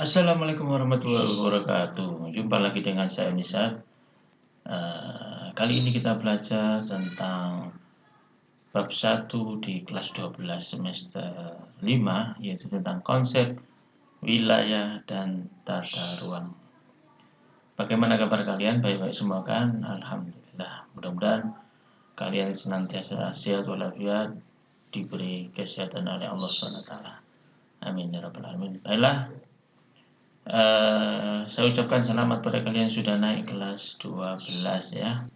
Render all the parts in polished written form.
Assalamualaikum warahmatullahi wabarakatuh. Jumpa lagi dengan saya Misal. Kali ini kita belajar tentang bab 1 di kelas 12 semester 5, yaitu tentang konsep wilayah dan tata ruang. Bagaimana kabar kalian? Baik-baik semua kan? Alhamdulillah. Mudah-mudahan kalian senantiasa sehat walafiat, diberi kesehatan oleh Allah SWT. Amin ya rabbal alamin. Baiklah. Saya ucapkan selamat pada kalian yang sudah naik kelas 12 ya.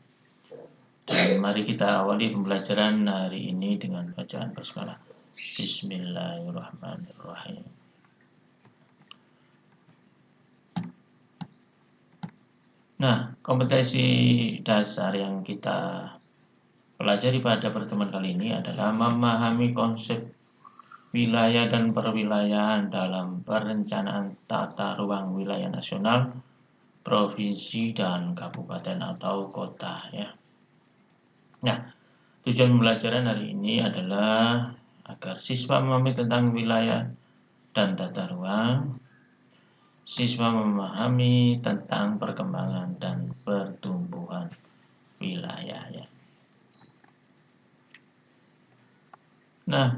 Dan mari kita awali pembelajaran hari ini dengan bacaan basmalah. Bismillahirrahmanirrahim. Nah, kompetensi dasar yang kita pelajari pada pertemuan kali ini adalah memahami konsep wilayah dan perwilayahan dalam perencanaan tata ruang wilayah nasional, provinsi, dan kabupaten atau kota ya. Nah, tujuan pembelajaran hari ini adalah agar siswa memahami tentang wilayah dan tata ruang, siswa memahami tentang perkembangan dan pertumbuhan wilayah ya. Nah,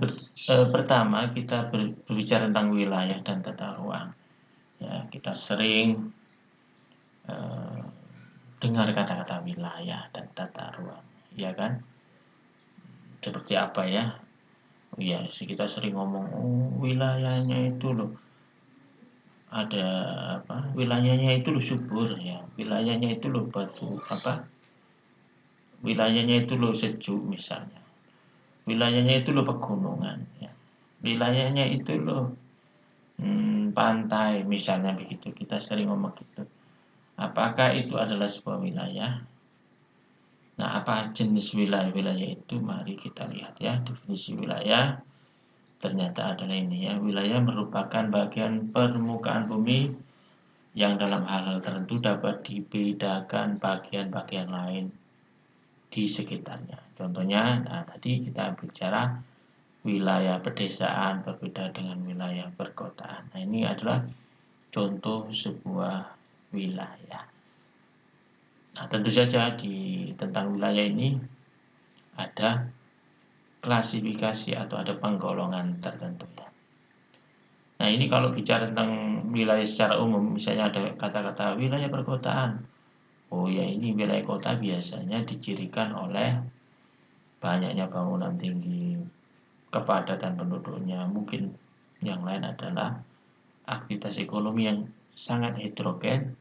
pertama kita berbicara tentang wilayah dan tata ruang. Ya, kita sering dengar kata-kata wilayah dan tata ruang, ya kan? Seperti apa ya? Ya, kita sering ngomong, wilayahnya itu loh, ada apa? Wilayahnya itu loh subur ya, wilayahnya itu loh batu apa? Wilayahnya itu loh sejuk misalnya, wilayahnya itu loh pegunungan ya, wilayahnya itu loh pantai misalnya begitu. Kita sering ngomong gitu. Apakah itu adalah sebuah wilayah? Nah, apa jenis wilayah-wilayah itu? Mari kita lihat ya. Definisi wilayah ternyata adalah ini ya. Wilayah merupakan bagian permukaan bumi yang dalam hal-hal tertentu dapat dibedakan bagian-bagian lain di sekitarnya. Contohnya, nah tadi kita bicara wilayah pedesaan berbeda dengan wilayah perkotaan. Nah, ini adalah contoh sebuah wilayah. Nah, tentu saja tentang wilayah ini ada klasifikasi atau ada penggolongan tertentu ya. Nah, ini kalau bicara tentang wilayah secara umum, misalnya ada kata-kata wilayah perkotaan. Oh ya, ini wilayah kota biasanya dicirikan oleh banyaknya bangunan tinggi, kepadatan penduduknya. Mungkin yang lain adalah aktivitas ekonomi yang sangat heterogen,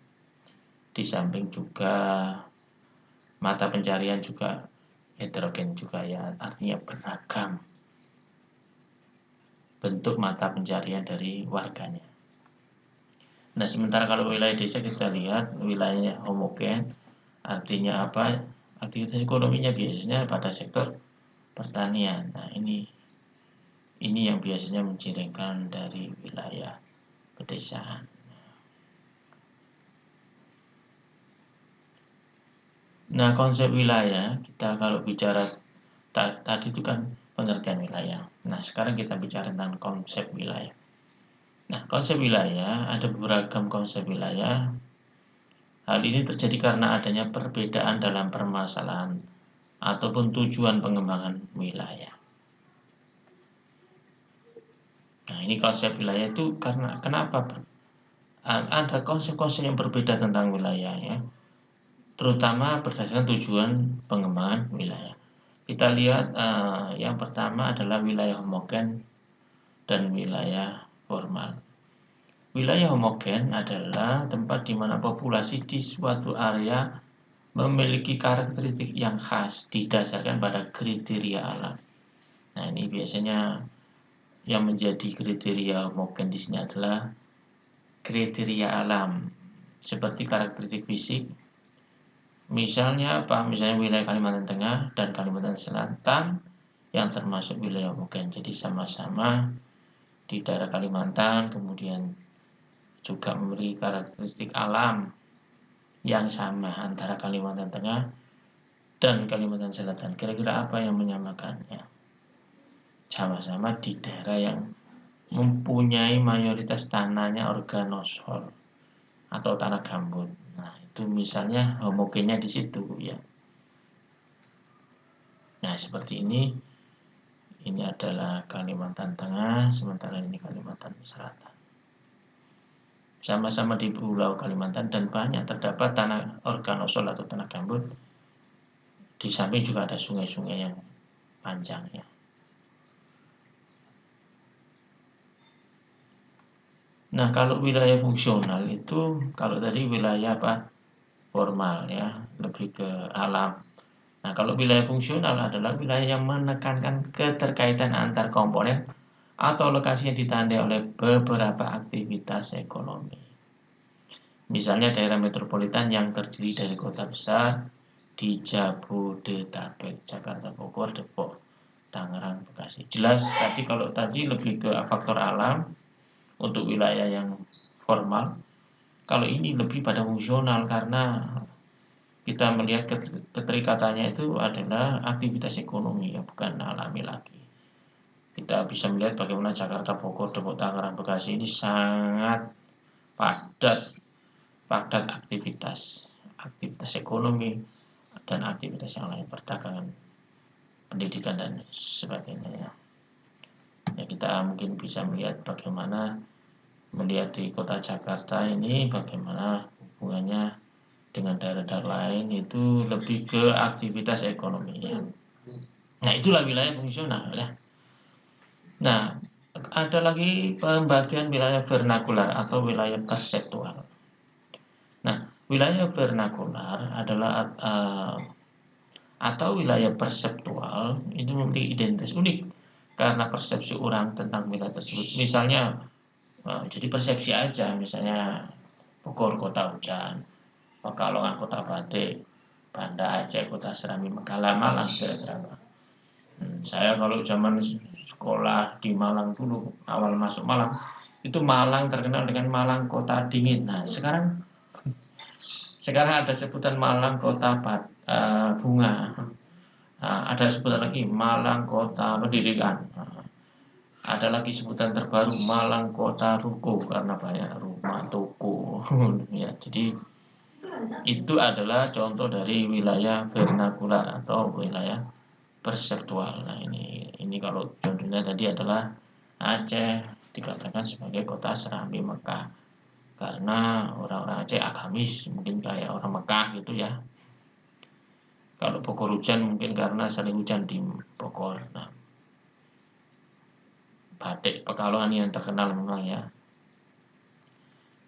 di samping juga mata pencarian juga heterogen juga ya, artinya beragam bentuk mata pencarian dari warganya. Nah, sementara kalau wilayah desa kita lihat wilayahnya homogen, artinya apa? Aktivitas ekonominya biasanya pada sektor pertanian. Nah, ini yang biasanya mencirikan dari wilayah pedesaan. Nah, konsep wilayah kita kalau bicara tadi itu kan pengertian wilayah. Nah, sekarang kita bicara tentang konsep wilayah. Nah, konsep wilayah, ada beragam konsep wilayah. Hal ini terjadi karena adanya perbedaan dalam permasalahan ataupun tujuan pengembangan wilayah. Nah, ini konsep wilayah itu karena kenapa? Ada konsep-konsep yang berbeda tentang wilayah ya, terutama berdasarkan tujuan pengembangan wilayah. Kita lihat yang pertama adalah wilayah homogen dan wilayah formal. Wilayah homogen adalah tempat di mana populasi di suatu area memiliki karakteristik yang khas didasarkan pada kriteria alam. Nah, ini biasanya yang menjadi kriteria homogen di sini adalah kriteria alam, seperti karakteristik fisik. Misalnya apa? Misalnya wilayah Kalimantan Tengah dan Kalimantan Selatan yang termasuk wilayah homogen. Jadi sama-sama di daerah Kalimantan, kemudian juga memiliki karakteristik alam yang sama antara Kalimantan Tengah dan Kalimantan Selatan. Kira-kira apa yang menyamakannya? Sama-sama di daerah yang mempunyai mayoritas tanahnya organosol atau tanah gambut. Nah, itu misalnya homogennya di situ ya. Nah, seperti ini. Ini adalah Kalimantan Tengah, sementara ini Kalimantan Selatan. Sama-sama di Pulau Kalimantan dan banyak terdapat tanah organosol atau tanah gambut. Di samping juga ada sungai-sungai yang panjang ya. Nah, kalau wilayah fungsional itu, kalau tadi wilayah apa? Formal ya, lebih ke alam. Nah, kalau wilayah fungsional adalah wilayah yang menekankan keterkaitan antar komponen atau lokasi yang ditandai oleh beberapa aktivitas ekonomi. Misalnya daerah metropolitan yang terdiri dari kota besar di Jabodetabek, Jakarta, Bogor, Depok, Tangerang, Bekasi. Jelas tadi kalau tadi lebih ke faktor alam untuk wilayah yang formal. Kalau ini lebih pada fungsional karena kita melihat keterikatannya itu adalah aktivitas ekonomi ya, bukan alami lagi. Kita bisa melihat bagaimana Jakarta, Bogor, Depok, Tangerang, Bekasi ini sangat padat aktivitas ekonomi dan aktivitas yang lain, perdagangan, pendidikan dan sebagainya ya. Ya, kita mungkin bisa melihat bagaimana melihat di kota Jakarta ini bagaimana hubungannya dengan daerah-daerah lain itu lebih ke aktivitas ekonominya. Nah, itulah wilayah fungsional ya. Nah, ada lagi pembagian wilayah vernakular atau wilayah perseptual. Nah, wilayah vernakular adalah atau wilayah perseptual itu memiliki identitas unik karena persepsi orang tentang wilayah tersebut. Misalnya, jadi persepsi aja, misalnya Bogor kota hujan, Pekalongan kota batik, Banda Aceh kota Serambi, Malang kira-kira. Saya kalau zaman sekolah di Malang dulu, awal masuk Malang, itu Malang terkenal dengan Malang kota dingin. Nah, sekarang ada sebutan Malang kota bunga. Nah, ada sebutan lagi Malang kota pendidikan. Nah, ada lagi sebutan terbaru Malang kota ruko karena banyak rumah toko. Ya, jadi itu adalah contoh dari wilayah vernakular atau wilayah perseptual. Nah, ini kalau contohnya tadi adalah Aceh dikatakan sebagai kota Serambi Mekah karena orang-orang Aceh agamis, mungkin kayak orang Mekah gitu ya. Kalau Bogor hujan mungkin karena sering hujan di Bogor. Nah, batik Pekalongan yang terkenal memang ya.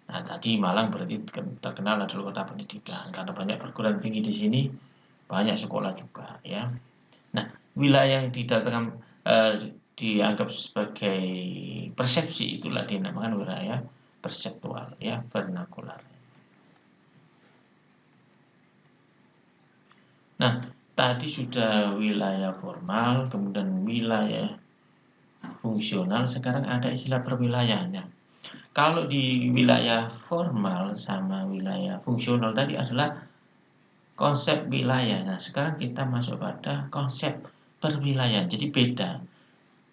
Nah, tadi Malang berarti terkenal adalah kota pendidikan karena banyak perguruan tinggi di sini, banyak sekolah juga ya. Nah, wilayah yang dianggap sebagai persepsi itulah dinamakan wilayah perseptual ya, vernakular. Nah, tadi sudah wilayah formal, kemudian wilayah fungsional, sekarang ada istilah perwilayahannya. Kalau di wilayah formal sama wilayah fungsional tadi adalah konsep wilayah. Nah, sekarang kita masuk pada konsep perwilayahan. Jadi beda.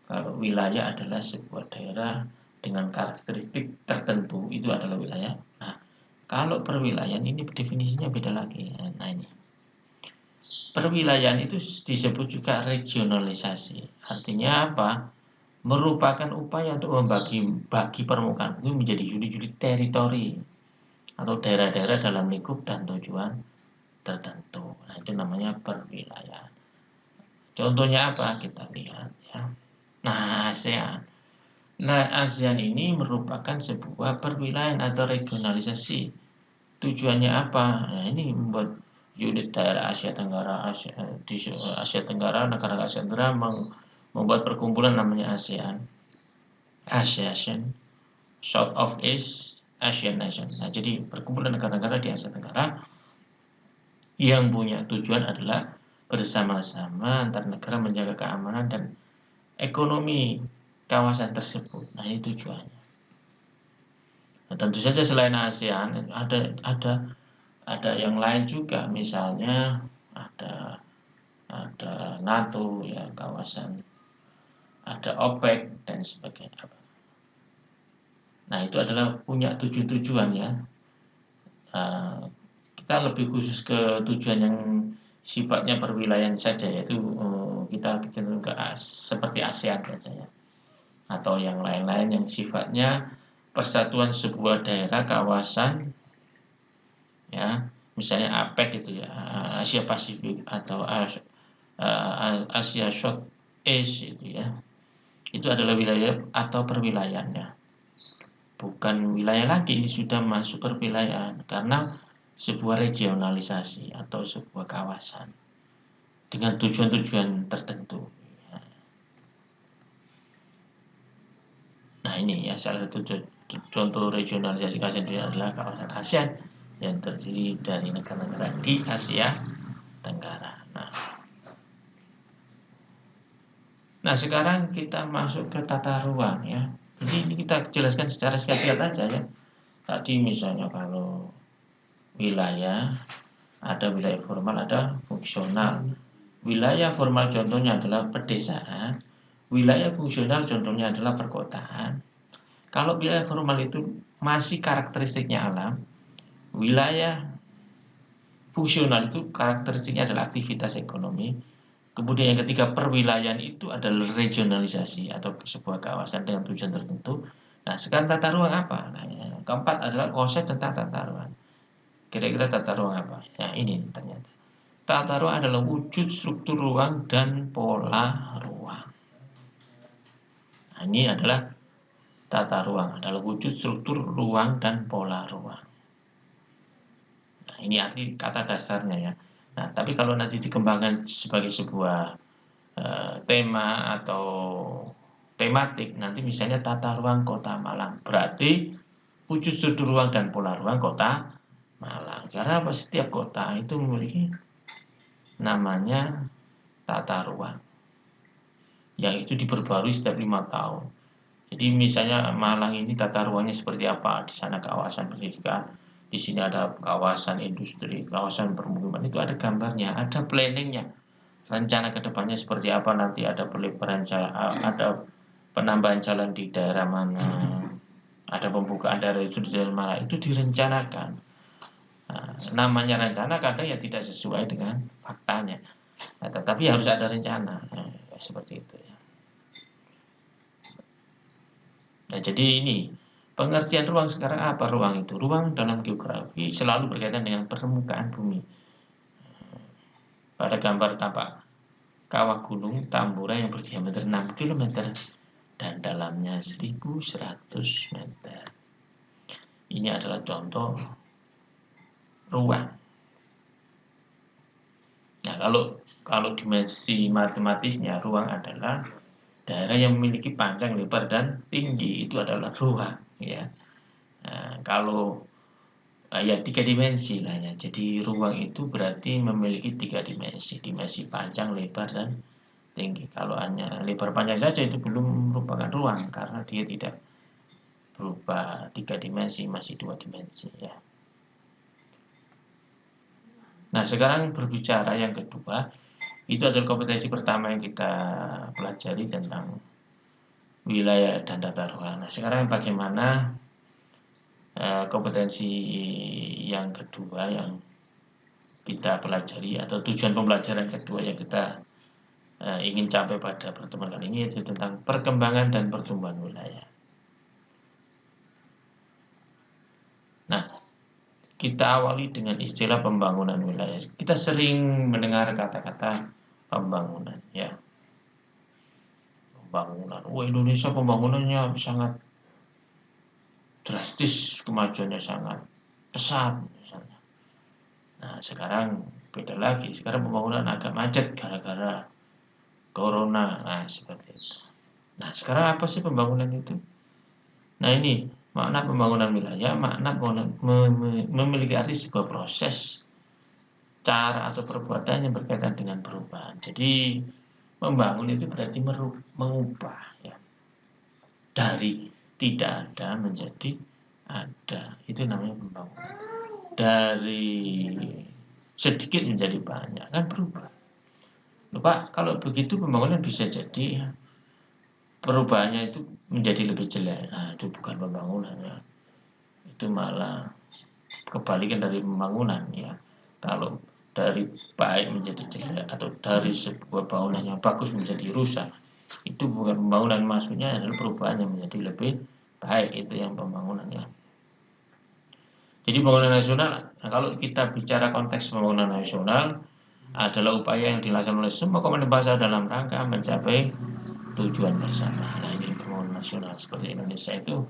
Kalau wilayah adalah sebuah daerah dengan karakteristik tertentu, itu adalah wilayah. Nah, kalau perwilayahan ini definisinya beda lagi. Nah, ini. Perwilayahan itu disebut juga regionalisasi. Artinya apa? Merupakan upaya untuk bagi permukaan itu menjadi unit-unit teritori atau daerah-daerah dalam lingkup dan tujuan tertentu. Nah, itu namanya perwilayahan. Contohnya apa? Kita lihat ya. Nah, ASEAN. Nah, ASEAN ini merupakan sebuah perwilayahan atau regionalisasi. Tujuannya apa? Nah, ini membuat unit daerah Asia Tenggara, di Asia Tenggara, negara Asia Tenggara membuat perkumpulan namanya ASEAN, South of East Asian Nation. Nah, jadi perkumpulan negara-negara di Asia Tenggara yang punya tujuan adalah bersama-sama antar negara menjaga keamanan dan ekonomi kawasan tersebut. Nah, ini tujuannya. Nah, tentu saja selain ASEAN ada yang lain juga, misalnya ada NATO ya, kawasan, ada OPEC dan sebagainya. Nah, itu adalah punya tujuan ya. Kita lebih khusus ke tujuan yang sifatnya perwilayahan saja, yaitu kita cenderung ke seperti ASEAN saja ya, atau yang lain-lain yang sifatnya persatuan sebuah daerah kawasan ya, misalnya APEC itu ya, Asia Pasifik atau Asia South East itu ya, itu adalah wilayah atau perwilayahannya, bukan wilayah lagi, ini sudah masuk perwilayahan karena sebuah regionalisasi atau sebuah kawasan dengan tujuan-tujuan tertentu. Nah, ini ya salah satu contoh regionalisasi kawasan dunia adalah kawasan ASEAN yang terdiri dari negara-negara di Asia Tenggara. Nah, sekarang kita masuk ke tata ruang ya. Jadi ini kita jelaskan secara spesial aja ya. Tadi misalnya kalau wilayah, ada wilayah formal, ada fungsional. Wilayah formal contohnya adalah pedesaan, wilayah fungsional contohnya adalah perkotaan. Kalau wilayah formal itu masih karakteristiknya alam, wilayah fungsional itu karakteristiknya adalah aktivitas ekonomi. Kemudian yang ketiga, perwilayahan itu adalah regionalisasi atau sebuah kawasan dengan tujuan tertentu. Nah, sekarang tata ruang apa? Nah, yang keempat adalah konsep tentang tata ruang. Kira-kira tata ruang apa? Ya, ini ternyata. Tata ruang adalah wujud struktur ruang dan pola ruang. Nah, ini adalah tata ruang, adalah wujud struktur ruang dan pola ruang. Nah, ini arti kata dasarnya ya. Nah, tapi kalau nanti dikembangkan sebagai sebuah tema atau tematik, nanti misalnya tata ruang Kota Malang, berarti wujud struktur ruang dan pola ruang Kota Malang. Karena apa? Setiap kota itu memiliki namanya tata ruang yang itu diperbarui setiap 5 tahun. Jadi misalnya Malang ini tata ruangnya seperti apa? Di sana kawasan pendidikan, di sini ada kawasan industri, kawasan permukiman, itu ada gambarnya, ada planningnya. Rencana kedepannya seperti apa, nanti ada pelebaran jalan, ada penambahan jalan di daerah mana, ada pembukaan daerah itu di daerah mana, itu direncanakan. Nah, namanya rencana kadang ya tidak sesuai dengan faktanya. Nah, tetapi harus ada rencana. Nah, seperti itu ya. Nah, jadi ini pengertian ruang sekarang apa ruang itu? Ruang dalam geografi selalu berkaitan dengan permukaan bumi. Pada gambar tampak kawah gunung Tambora yang berdiameter 6 km dan dalamnya 1100 meter. Ini adalah contoh ruang. Nah, kalau dimensi matematisnya, ruang adalah daerah yang memiliki panjang, lebar, dan tinggi. Itu adalah ruang ya. Nah, kalau ya 3 dimensi lah ya. Jadi ruang itu berarti memiliki 3 dimensi, dimensi panjang, lebar, dan tinggi. Kalau hanya lebar panjang saja itu belum merupakan ruang karena dia tidak berupa 3 dimensi, masih 2 dimensi ya. Nah, sekarang berbicara yang kedua, itu adalah kompetensi pertama yang kita pelajari tentang wilayah dan tata ruang. Nah, sekarang bagaimana kompetensi yang kedua yang kita pelajari atau tujuan pembelajaran kedua yang kita ingin capai pada pertemuan kali ini, yaitu tentang perkembangan dan pertumbuhan wilayah. Nah, kita awali dengan istilah pembangunan wilayah. Kita sering mendengar kata-kata pembangunan ya. Pembangunan. Indonesia pembangunannya sangat drastis, kemajuannya sangat pesat misalnya. Nah, sekarang beda lagi. Sekarang pembangunan agak macet gara-gara corona. Nah, seperti itu. Nah, sekarang apa sih pembangunan itu? Nah, ini makna pembangunan wilayah, makna memiliki arti sebuah proses, cara atau perbuatan yang berkaitan dengan perubahan. Jadi, membangun itu berarti mengubah ya. Dari tidak ada menjadi ada. Itu namanya pembangunan. Dari sedikit menjadi banyak, kan berubah. Pak, kalau begitu pembangunan bisa jadi perubahannya itu menjadi lebih jelek. Nah, itu bukan pembangunan ya. Itu malah kebalikan dari pembangunan ya. Kalau dari baik menjadi jelek atau dari sebuah bangunan yang bagus menjadi rusak, itu bukan pembangunan, maksudnya adalah perubahan yang menjadi lebih baik, itu yang pembangunan ya. Jadi pembangunan nasional, nah kalau kita bicara konteks pembangunan nasional, adalah upaya yang dilakukan oleh semua komponen bangsa dalam rangka mencapai tujuan bersama. Nah, ini pembangunan nasional. Seperti Indonesia itu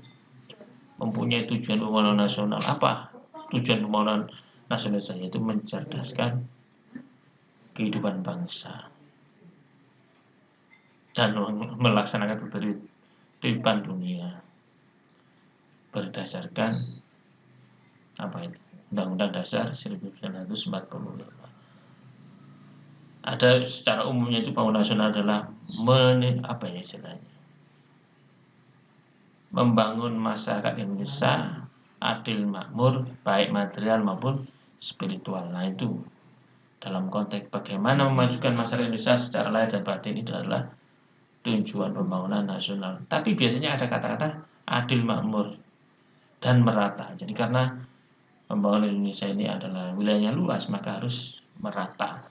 mempunyai tujuan pembangunan nasional. Apa tujuan pembangunan nasional saya? Itu mencerdaskan kehidupan bangsa dan melaksanakan kehidupan dunia berdasarkan apa itu? Undang-Undang Dasar 1945. Ada secara umumnya itu pembangunan nasional adalah membangun masyarakat Indonesia adil makmur, baik material maupun spiritual. Nah, itu dalam konteks bagaimana memajukan masyarakat Indonesia secara lahir dan batin, itu adalah tujuan pembangunan nasional. Tapi biasanya ada kata-kata adil makmur dan merata. Jadi karena pembangunan Indonesia ini adalah wilayahnya luas, maka harus merata,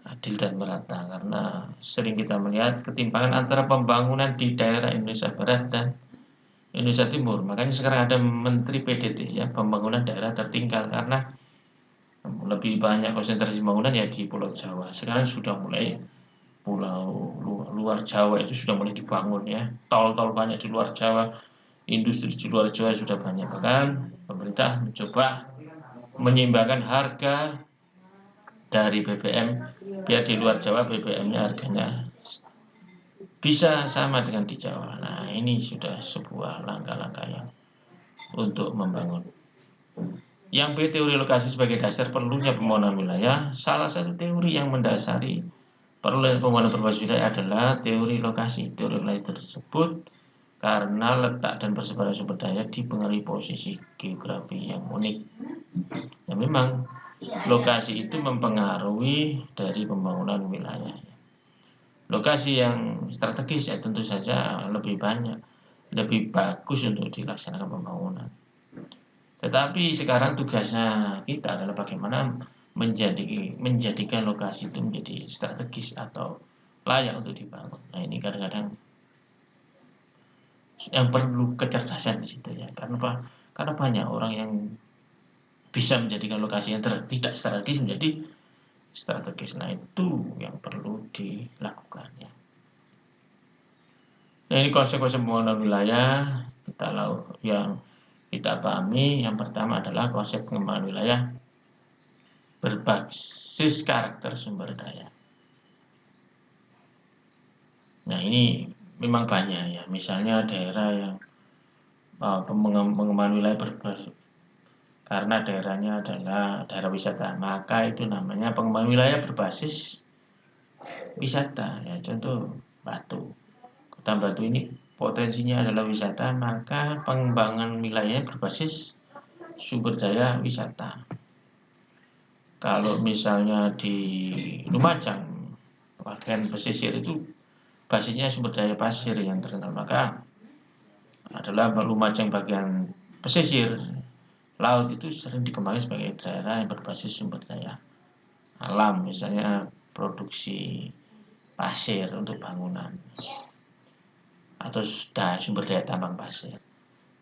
adil dan merata, karena sering kita melihat ketimpangan antara pembangunan di daerah Indonesia Barat dan Indonesia Timur. Makanya sekarang ada Menteri PDT ya, pembangunan daerah tertinggal, karena lebih banyak konsentrasi pembangunan ya di Pulau Jawa. Sekarang sudah mulai pulau luar Jawa itu sudah mulai dibangun ya, tol-tol banyak di luar Jawa, industri di luar Jawa sudah banyak. Bahkan pemerintah mencoba menyeimbangkan harga dari BBM biar di luar Jawa BBM-nya harganya bisa sama dengan di Jawa. Nah, ini sudah sebuah langkah-langkah yang untuk membangun. Yang B, teori lokasi sebagai dasar perlunya pembangunan wilayah. Salah satu teori yang mendasari perlunya pembangunan berbasis wilayah adalah teori lokasi. Teori lokasi tersebut karena letak dan persebaran sumber daya dipengaruhi posisi geografi yang unik. Ya, memang lokasi itu mempengaruhi dari pembangunan wilayah. Lokasi yang strategis ya tentu saja lebih banyak, lebih bagus untuk dilaksanakan pembangunan. Tetapi sekarang tugasnya kita adalah bagaimana menjadikan lokasi itu menjadi strategis atau layak untuk dibangun. Nah, ini kadang-kadang yang perlu kecerdasan di situ ya. Karena banyak orang yang bisa menjadikan lokasi yang tidak strategis menjadi strategis. Nah, itu yang perlu dilakukan ya. Nah, ini konsep-konsep pembangunan wilayah yang kita pahami. Yang pertama adalah konsep pengembangan wilayah berbasis karakter sumber daya. Nah, ini memang banyak ya. Misalnya daerah yang pengembangan wilayah karena daerahnya adalah daerah wisata, maka itu namanya pengembangan wilayah berbasis wisata ya. Contoh Batu, Kota Batu ini potensinya adalah wisata, maka pengembangan wilayah berbasis sumber daya wisata. Kalau misalnya di Lumajang bagian pesisir itu basisnya sumber daya pasir yang terkenal, maka adalah Lumajang bagian pesisir laut itu sering dikembangkan sebagai daerah yang berbasis sumber daya alam, misalnya produksi pasir untuk bangunan atau sumber daya tambang pasir.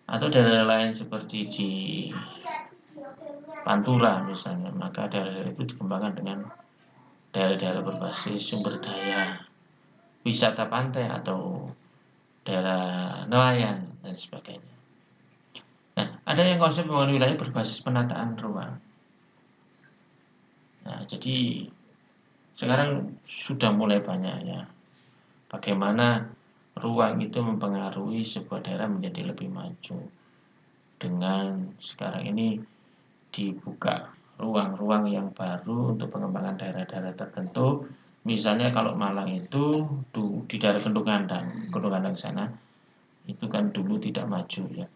Atau daerah lain seperti di Pantura misalnya, maka daerah itu dikembangkan dengan daerah-daerah berbasis sumber daya wisata pantai atau daerah nelayan dan sebagainya. Nah, ada yang konsep pembangunan wilayah berbasis penataan ruang. Nah, jadi sekarang sudah mulai banyak ya bagaimana ruang itu mempengaruhi sebuah daerah menjadi lebih maju. Dengan sekarang ini dibuka ruang-ruang yang baru untuk pengembangan daerah-daerah tertentu. Misalnya kalau Malang itu di daerah Gunung Kandang sana, itu kan dulu tidak maju ya.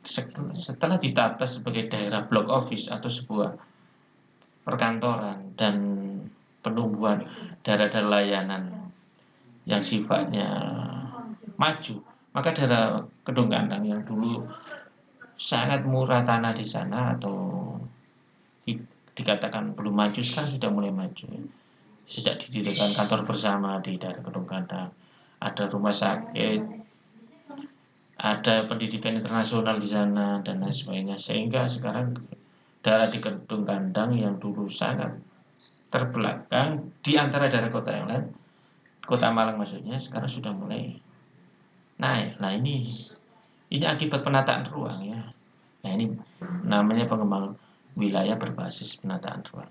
Setelah ditata sebagai daerah block office atau sebuah perkantoran dan penumbuhan daerah-daerah layanan yang sifatnya maju, Maka daerah Kedung Kandang yang dulu sangat murah tanah di sana atau dikatakan belum maju, sekarang sudah mulai maju. Sejak didirikan kantor bersama di daerah Kedung Kandang, ada rumah sakit, ada pendidikan internasional di sana dan lain sebagainya, sehingga sekarang daerah di Kedung Kandang yang dulu sangat terbelakang di antara daerah kota yang lain, kota Malang maksudnya, sekarang sudah mulai naik. Nah ini akibat penataan ruang ya. Nah ini namanya pengembangan wilayah berbasis penataan ruang.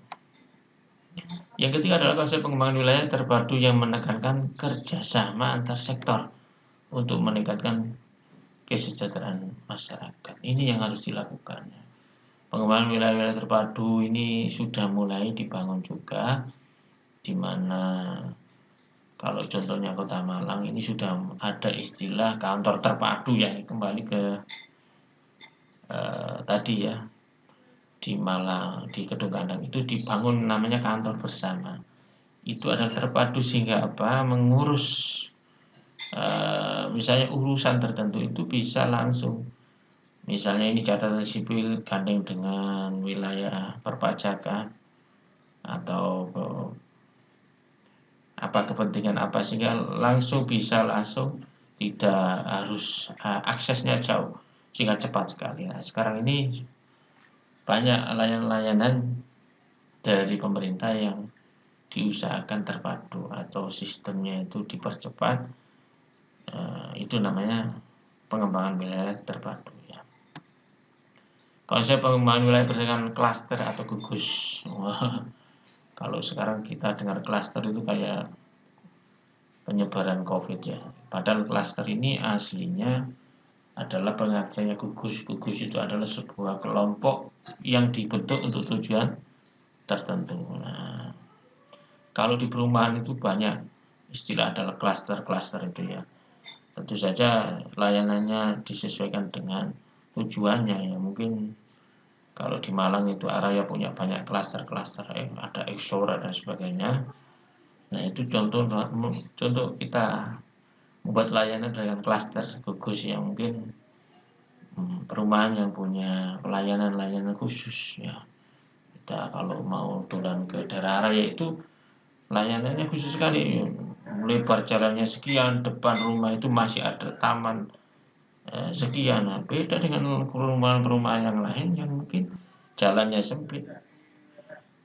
Yang ketiga adalah konsep pengembangan wilayah terpadu yang menekankan kerjasama antar sektor untuk meningkatkan kesejahteraan masyarakat. Ini yang harus dilakukan. Pengembangan wilayah-wilayah terpadu ini sudah mulai dibangun juga, di mana kalau contohnya Kota Malang ini sudah ada istilah kantor terpadu ya, kembali ke tadi ya, di Malang, di Kedung Kandang itu dibangun namanya kantor bersama. Itu adalah terpadu sehingga apa, mengurus misalnya urusan tertentu itu bisa langsung. Misalnya ini catatan sipil gandeng dengan wilayah perpajakan atau apa kepentingan apa, sehingga langsung bisa tidak harus aksesnya jauh, sehingga cepat sekali. Nah, sekarang ini banyak layanan-layanan dari pemerintah yang diusahakan terpadu atau sistemnya itu dipercepat. Itu namanya pengembangan wilayah terpadu ya. Konsep pengembangan wilayah berdasarkan klaster atau gugus. Kalau sekarang kita dengar klaster itu kayak penyebaran COVID ya. Padahal klaster ini aslinya adalah pengertiannya gugus. Gugus itu adalah sebuah kelompok yang dibentuk untuk tujuan tertentu. Nah, kalau di perumahan itu banyak istilah adalah klaster-klaster itu ya. Tentu saja layanannya disesuaikan dengan tujuannya ya. Mungkin kalau di Malang itu Araya punya banyak klaster-klaster, ada Exora dan sebagainya. Nah itu contoh kita membuat layanan dengan klaster gugus yang mungkin perumahan yang punya layanan khusus ya. Kita kalau mau turun ke daerah Araya itu layanannya khusus sekali, lebar jalannya sekian, depan rumah itu masih ada taman sekian. Nah, beda dengan perumahan-perumahan yang lain yang mungkin jalannya sempit.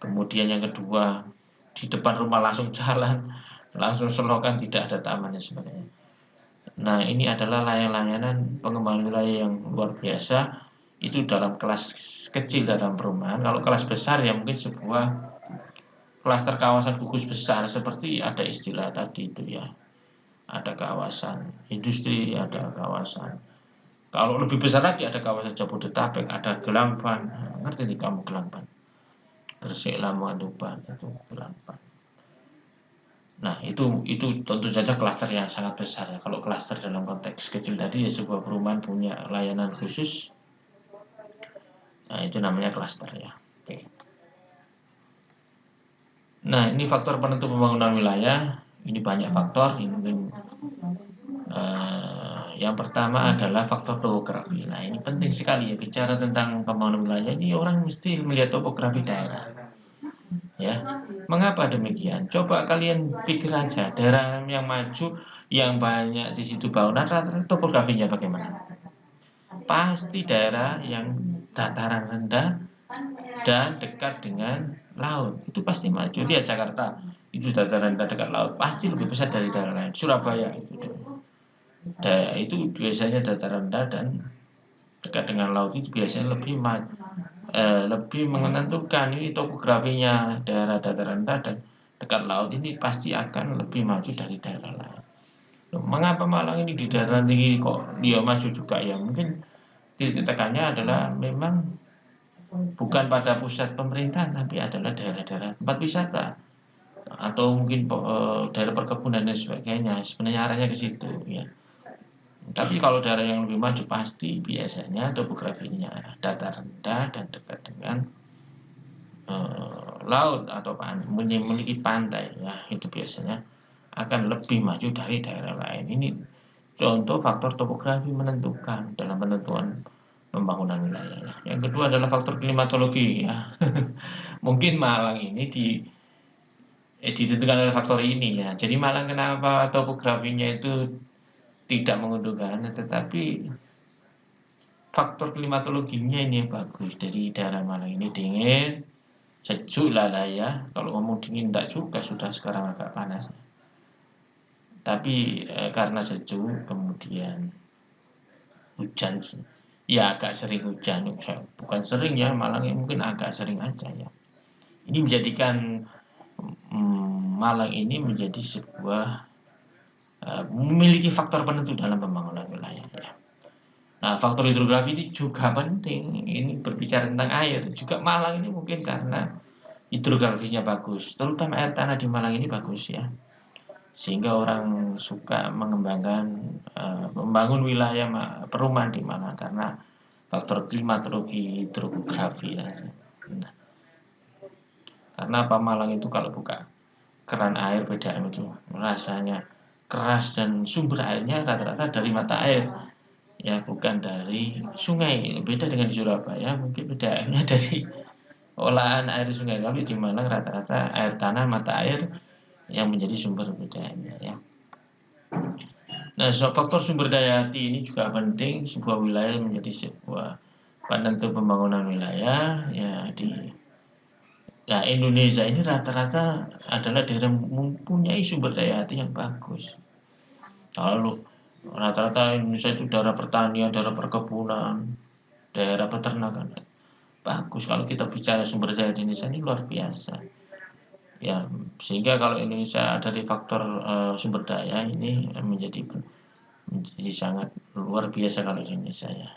Kemudian yang kedua, di depan rumah langsung jalan, langsung selokan, tidak ada taman dan sebagainya. Nah, ini adalah layanan pengembangan wilayah yang luar biasa. Itu dalam kelas kecil dalam perumahan. Kalau kelas besar ya mungkin sebuah klaster kawasan gugus besar, seperti ada istilah tadi itu ya. Ada kawasan industri, ada kawasan. Kalau lebih besar lagi ada kawasan Jabodetabek, ada Gelangban. Ngerti nih kamu Gelangban? Gresik, Lamongan, Tuban, itu Gelangban. Nah, itu tentu saja klaster yang sangat besar ya. Kalau klaster dalam konteks kecil tadi ya sebuah perumahan punya layanan khusus. Nah, itu namanya klaster ya. Oke. Nah, ini faktor penentu pembangunan wilayah. Ini banyak faktor. Ini mungkin yang pertama adalah faktor topografi. Nah, ini penting sekali ya, bicara tentang pembangunan wilayah ini orang mesti melihat topografi daerah. Ya, mengapa demikian? Coba kalian pikir aja, daerah yang maju, yang banyak di situ bangunan, rata-rata topografinya bagaimana? Pasti daerah yang dataran rendah dan dekat dengan laut, itu pasti maju. Lihat Jakarta, itu dataran rendah dekat laut, pasti lebih besar dari daerah lain. Surabaya itu biasanya dataran rendah dan dekat dengan laut, itu biasanya lebih menentukan. Ini topografinya daerah dataran rendah dan dekat laut ini pasti akan lebih maju dari daerah lain. Mengapa Malang ini di daerah tinggi kok dia maju juga ya? Mungkin titik tekannya adalah memang bukan pada pusat pemerintahan, tapi adalah daerah-daerah tempat wisata atau mungkin daerah perkebunan dan sebagainya. Sebenarnya arahnya ke situ ya. Tapi kalau daerah yang lebih maju pasti biasanya topografinya datar rendah dan dekat dengan laut atau memiliki pantai ya, itu biasanya akan lebih maju dari daerah lain. Ini Contoh faktor topografi menentukan dalam penentuan pembangunan wilayah. Yang kedua adalah faktor klimatologi ya. Mungkin Malang ini ditentukan oleh faktor ini ya. Jadi Malang kenapa topografinya itu tidak menguntungkan, tetapi faktor klimatologinya ini yang bagus. Dari daerah Malang ini dingin, sejuk lah ya. Kalau ngomong dingin enggak juga, sudah sekarang agak panas. Tapi karena sejuk, kemudian hujan, ya agak sering hujan. Bukan sering ya, Malang ini mungkin agak sering aja ya. Ini menjadikan Malang ini menjadi sebuah memiliki faktor penentu dalam pembangunan wilayah ya. Nah, faktor hidrografi ini juga penting. Ini berbicara tentang air. Juga Malang ini mungkin karena hidrografinya bagus, terutama air tanah di Malang ini bagus ya. Sehingga orang suka mengembangkan membangun wilayah perumahan di Malang karena faktor klimatologi hidrografi ya. Nah, karena apa, Malang itu kalau buka keran air PDAM itu rasanya keras dan sumber airnya rata-rata dari mata air ya, bukan dari sungai. Beda dengan di Surabaya, mungkin PDAM-nya dari olahan air sungai, tapi di Malang rata-rata air tanah mata air yang menjadi sumber PDAM-nya ya. Nah, faktor sumber daya hati ini juga penting. Sebuah wilayah menjadi sebuah penentu pembangunan wilayah ya. Indonesia ini rata-rata adalah daerah mempunyai sumber daya hati yang bagus. Lalu rata-rata Indonesia itu daerah pertanian, daerah perkebunan, daerah peternakan. Bagus kalau kita bicara sumber daya di Indonesia ini luar biasa. Ya, sehingga kalau Indonesia dari faktor sumber daya ini menjadi sangat luar biasa kalau di Indonesia ya.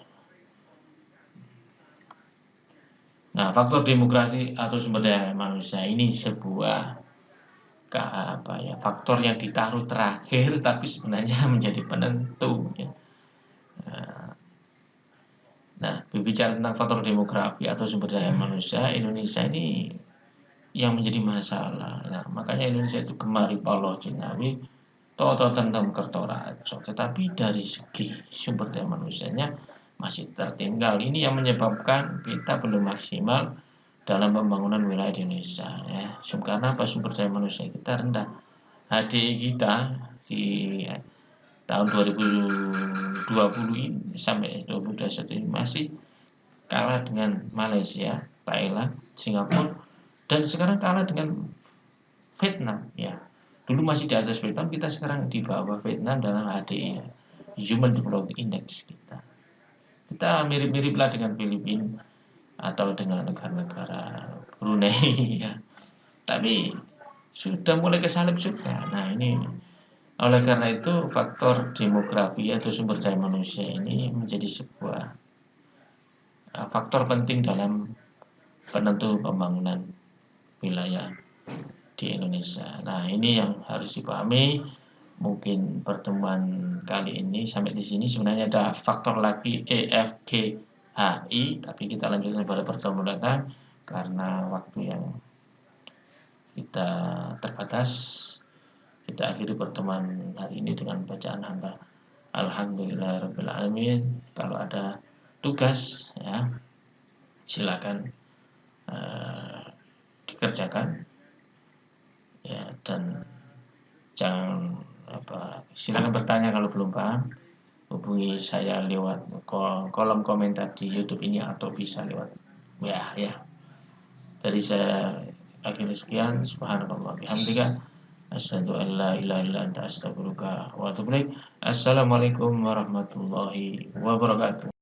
Nah, faktor demokrasi atau sumber daya manusia ini sebuah faktor yang ditaruh terakhir tapi sebenarnya menjadi penentu ya. Nah, berbicara tentang faktor demografi atau sumber daya manusia, Indonesia ini yang menjadi masalah. Nah, makanya Indonesia itu gemari polo Cinawi, toto tentam kertorajo. Tetapi dari segi sumber daya manusianya masih tertinggal. Ini yang menyebabkan kita belum maksimal dalam pembangunan wilayah di Indonesia ya. Karena apa, sumber daya manusia kita rendah. HDI kita di tahun 2020 ini sampai 2021 ini masih kalah dengan Malaysia, Thailand, Singapura, dan sekarang kalah dengan Vietnam ya. Dulu masih di atas Vietnam, kita sekarang di bawah Vietnam dalam HDI, Human Development Index kita. Kita mirip-mirip lah dengan Filipina atau dengan negara-negara Brunei ya. Tapi sudah mulai kesalip juga. Nah, ini oleh karena itu faktor demografi atau sumber daya manusia ini menjadi sebuah faktor penting dalam penentu pembangunan wilayah di Indonesia. Nah, ini yang harus dipahami. Mungkin pertemuan kali ini sampai di sini. Sebenarnya ada faktor lagi EFGHI, tapi kita lanjutkan pada pertemuan datang karena waktu yang kita terbatas. Kita akhiri pertemuan hari ini dengan bacaan hamba Alhamdulillahirabbil alamin. Kalau ada tugas ya silakan dikerjakan ya, dan jangan silakan bertanya kalau belum paham. Hubungi saya lewat kolom komentar di YouTube ini atau bisa lewat ya. Dari saya akhir sekian. Subhanallah bihamdika asyhadu an la ilaha illa anta astaghfiruka wa atubu ilaik. Assalamualaikum warahmatullahi wabarakatuh.